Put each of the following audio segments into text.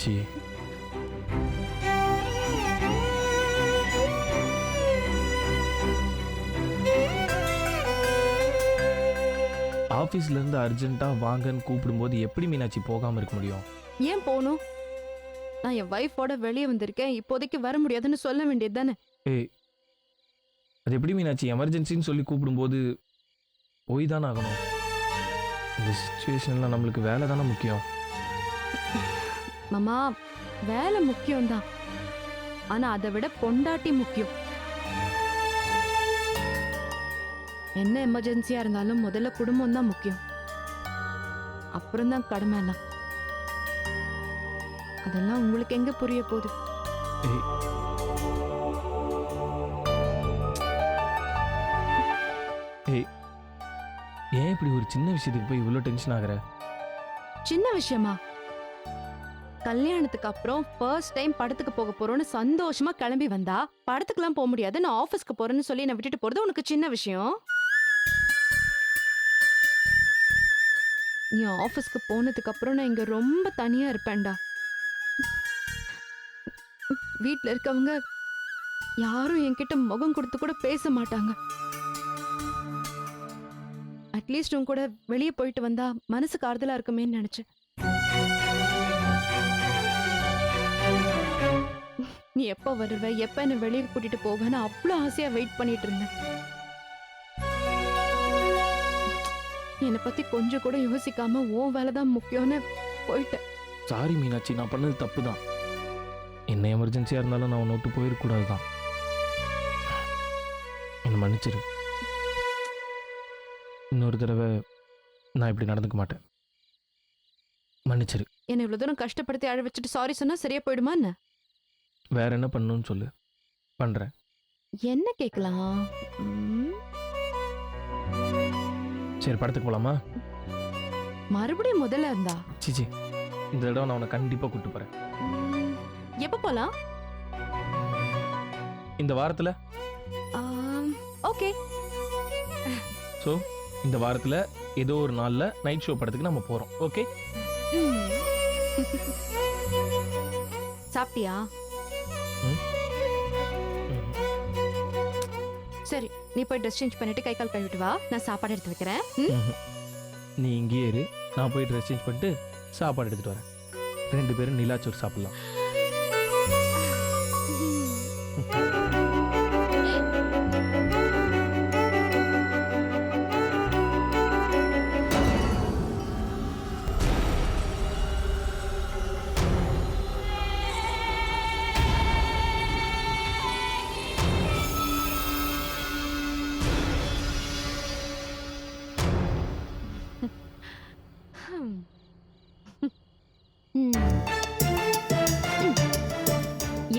மீனாட்சி. ஆஃபீஸ்ல இருந்து அர்ஜென்ட்டா வாங்கன்னு கூப்பிடும்போது எப்படி மீனாட்சி போகாம இருக்க முடியும்? ஏன் போகணும்? நான் என் வைஃபோட வெளியே வந்திருக்கேன், இப்போதைக்கு வர முடியாதுன்னு சொல்ல வேண்டியது தானே? ஏய், அது எப்படி மீனாட்சி? எமர்ஜென்சின்னு சொல்லி கூப்பிடும்போது போய் தானே ஆகணும். இந்த சுச்சுவேஷன்ல நம்மளுக்கு வேலை தானே முக்கியம். மாமா, வேலை முக்கியம்தான், ஆனா அதை விட பொண்டாட்டி முக்கியம். என்ன எமர்ஜென்சியா இருந்தாலும் முதல்ல குடும்பம் தான் முக்கியம், அப்புறம் தான் கடமை எல்லாம். அதெல்லாம் உங்களுக்கு எங்க புரிய போகுது? ஏய், ஏய், ஏன் இப்படி ஒரு சின்ன விஷயத்துக்கு போய் இவ்வளோ டென்ஷன் ஆகுற? சின்ன விஷயமா? கல்யாணத்துக்கு அப்புறம் ஃபர்ஸ்ட் டைம் படத்துக்கு போக போறோம்னு சந்தோஷமா கிளம்பி வந்தா, படத்துக்குலாம் போக முடியாது, நான் ஆபீஸ்க்கு போறேன்னு சொல்லி என்ன விட்டுட்டு போறது உனக்கு சின்ன விஷயம்? நீ ஆபீஸ்க்கு போனதுக்கு அப்புறம் நான் இங்க ரொம்ப தனியா இருப்பேன்டா. வீட்ல இருக்கவங்க யாரும் என்கிட்ட முகம் கொடுத்து கூட பேச மாட்டாங்க. அட்லீஸ்ட் உன் கூட வெளியே போயிட்டு வந்தா மனசுக்கு ஆறுதலா இருக்குமேன்னு நினைச்சேன். நீ எப்ப வருவ, எப்ப என்ன வெளியே கூட்டிட்டு போவேன்னு அவ்வளவு ஆசையா வெயிட் பண்ணிட்டு இருந்தேன். என்னை பத்தி கொஞ்சம் கூட யோசிக்காம உன் வேலைதான் முக்கியம்னு போயிட்டேன். சாரி மீனாட்சி, நான் பண்ணது தப்பு தான். என்ன எமர்ஜென்சியாக இருந்தாலும் நான் உன்னை விட்டு போயிடக்கூடாது தான். என்னை மன்னிச்சிரு. இன்னொரு தடவை நான் இப்படி நடந்துக்க மாட்டேன். மன்னிச்சிரு. என்னை இவ்வளவு தூரம் கஷ்டப்படுத்தி அழ வச்சுட்டு சாரி சொன்னா சரியா போயிடுமா என்ன? வேற என்ன பண்ணணும்னு சொல்லு, பண்றேன். என்ன கேட்கலாம்? சரி, படத்துக்கு போலாமா? மறுபடியும் முதல்ல இருந்தா? சிச்சி, இந்த தடவை நான் உன்னை கண்டிப்பா கூட்டு போறேன். எப்ப போலாம்? இந்த வாரத்துல. ஓகே. ஸோ இந்த வாரத்துல ஏதோ ஒரு நாள்ல நைட் ஷோ படத்துக்கு நம்ம போறோம். ஓகே? சாப்பிட்டியா? சரி, நீ போய் ட்ரெஸ் சேஞ்ச் பண்ணிட்டு கை கால் கழுவிட்டு வா, நான் சாப்பாடு எடுத்து வைக்கிறேன். நீ இங்கேயே இரு, நான் போய் ட்ரெஸ் சேஞ்ச் பண்ணிட்டு சாப்பாடு எடுத்துட்டு வரேன். 2 பேரும் நிலாச்சோறு சாப்பிடலாம்.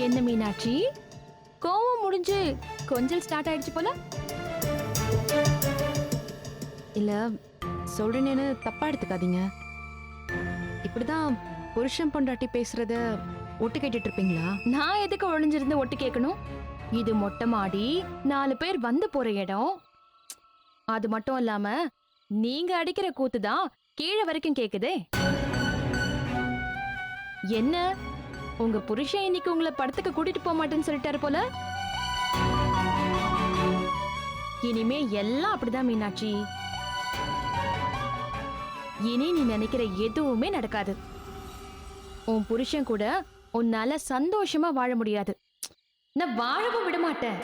என்ன மீனாட்சி, கோவம் முடிஞ்சு கொஞ்சம் ஸ்டார்ட் ஆயிடுச்சு போல? இல்ல, சொல்றேன்னு தப்பா எடுத்துக்காதீங்க. இப்படிதான் புருஷன் பொண்டாட்டி பேசுறத ஒட்டு கேட்டுட்டு இருப்பீங்களா? நான் எதுக்கு ஒளிஞ்சிருந்து ஒட்டு கேட்கணும்? இது மொட்டை மாடி, 4 பேர் வந்து போற இடம். அது மட்டும் இல்லாம நீங்க அடிக்கிற கூத்து தான் கீழே வரைக்கும் கேக்குதே. என்ன, உங்க புருஷன் இன்னைக்கு உங்களை படத்துக்கு கூட்டிட்டு போக மாட்டேன்னு சொல்லிட்டாரு போல? இனிமே எல்லாம் அப்படிதான் மீனாட்சி. இனி நீ நினைக்கிற எதுவுமே நடக்காது. உன் புருஷன் கூட உன்னால சந்தோஷமா வாழ முடியாது. நான் வாழவும் விட மாட்டேன்.